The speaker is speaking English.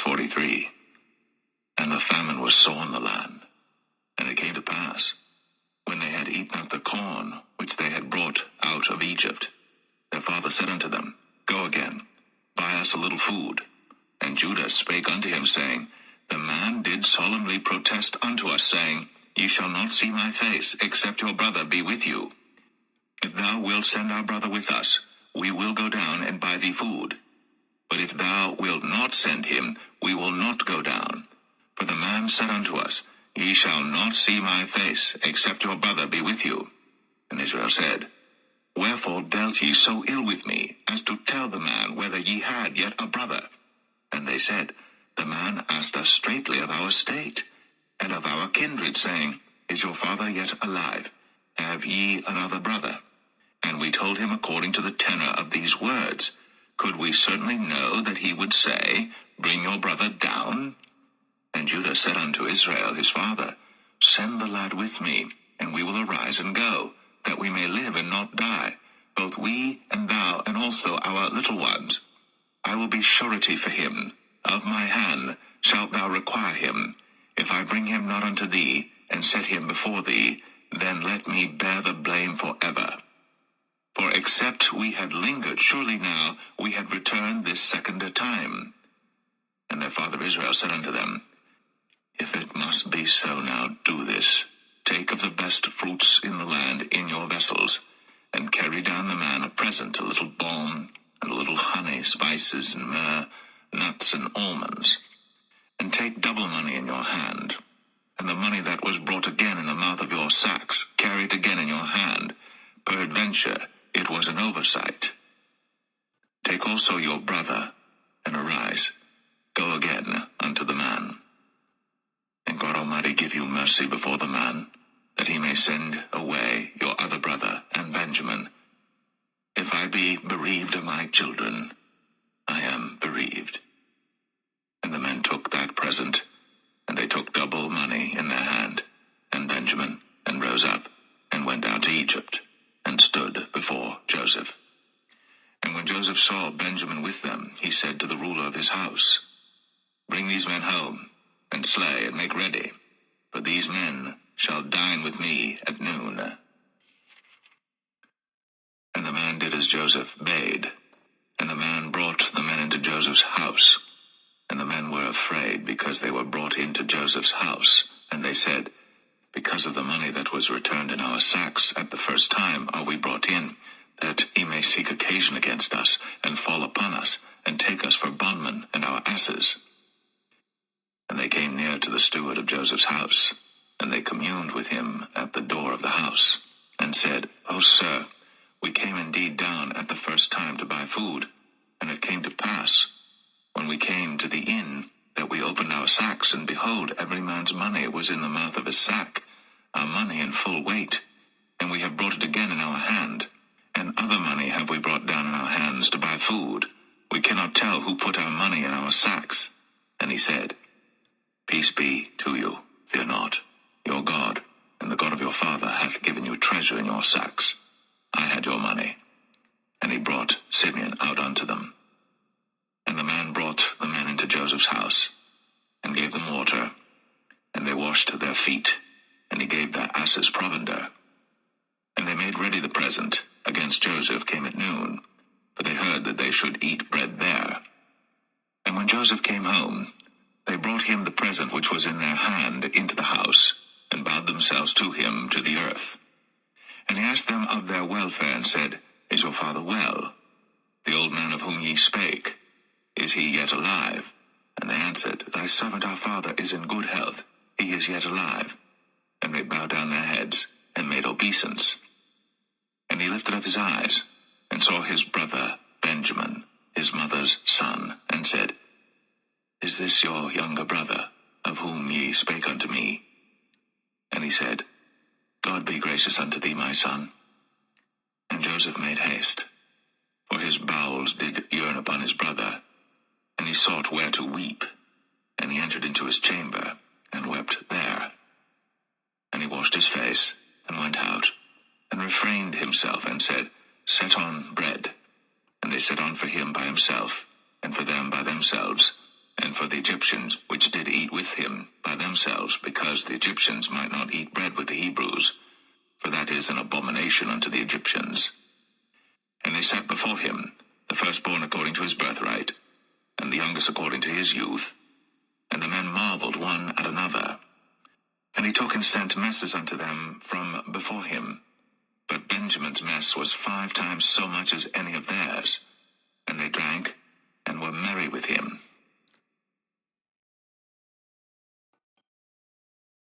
43. And the famine was sore in the land. And it came to pass, when they had eaten up the corn which they had brought out of Egypt, their father said unto them, Go again, buy us a little food. And Judah spake unto him, saying, The man did solemnly protest unto us, saying, Ye shall not see my face, except your brother be with you. If thou wilt send our brother with us, we will go down and buy thee food. But if thou wilt not send him, we will not go down. For the man said unto us, Ye shall not see my face, except your brother be with you. And Israel said, Wherefore dealt ye so ill with me, as to tell the man whether ye had yet a brother? And they said, The man asked us straitly of our state, and of our kindred, saying, Is your father yet alive? Have ye another brother? And we told him according to the tenor of these words. Could we certainly know that he would say, Bring your brother down? And Judah said unto Israel his father, Send the lad with me, and we will arise and go, that we may live and not die, both we and thou, and also our little ones. I will be surety for him. Of my hand shalt thou require him. If I bring him not unto thee, and set him before thee, then let me bear the blame forever. For except we had lingered, surely now we had returned this second time. And their father Israel said unto them, If it must be so, now do this. Take of the best fruits in the land in your vessels, and carry down the man a present, a little balm, and a little honey, spices, and myrrh, nuts, and almonds. And take double money in your hand, and the money that was brought again in the mouth of your sacks, carry it again in your hand. Peradventure, it was an oversight. Take also your brother, and arise, go again unto the man. And God Almighty give you mercy before the man, that he may send away your other brother and Benjamin. If I be bereaved of my children, I am bereaved. And the men took that present, and they took double money in their hand, and Benjamin, and rose up, and went down to Egypt, and stood before Joseph. And when Joseph saw Benjamin with them, he said to the ruler of his house, Bring these men home, and slay, and make ready, for these men shall dine with me at noon. And the man did as Joseph bade, and the man brought the men into Joseph's house. And the men were afraid, because they were brought into Joseph's house. And they said, Because of the money that was returned in our sacks at the first time are we brought in, that he may seek occasion against us, and fall upon us, and take us for bondmen and our asses. And they came near to the steward of Joseph's house, and they communed with him at the door of the house, and said, O sir, we came indeed down at the first time to buy food, and it came to pass, when we came to the inn, that we opened our sacks, and behold, every man's money was in the mouth of his sack, our money in full weight, and we have brought it again in our hand, and other money have we brought down in our hands to buy food. We cannot tell who put our money in our sacks. And he said, Peace be to you, fear not. Your God, and the God of your father, hath given you treasure in your sacks. I had your money. And he brought Simeon out unto them. And the man brought the men into Joseph's house, and gave them water, and they washed their feet, and he gave their asses provender. And they made ready the present against Joseph came at noon, for they heard that they should eat bread there. And when Joseph came home, they brought him the present which was in their hand into the house, and bowed themselves to him to the earth. And he asked them of their welfare, and said, Is your father well? The old man of whom ye spake, is he yet alive? And they answered, Thy servant our father is in good health, he is yet alive. And they bowed down their heads, and made obeisance. And he lifted up his eyes, and saw his brother Benjamin, his mother's son, and said, Is this your younger brother, of whom ye spake unto me? And he said, God be gracious unto thee, my son. And Joseph made haste, for his bowels did yearn upon his brother, and he sought where to weep. And he entered into his chamber, and wept there. And he washed his face, and went out, and refrained himself, and said, Set on bread. And they set on for him by himself, and for them by themselves, and for the Egyptians which did eat with him by themselves, because the Egyptians might not eat bread with the Hebrews, for that is an abomination unto the Egyptians. And they set before him the firstborn according to his birthright, and the youngest according to his youth. And the men marveled one at another. And he took and sent messes unto them from before him. But Benjamin's mess was 5 times so much as any of theirs. And they drank, and were merry with him.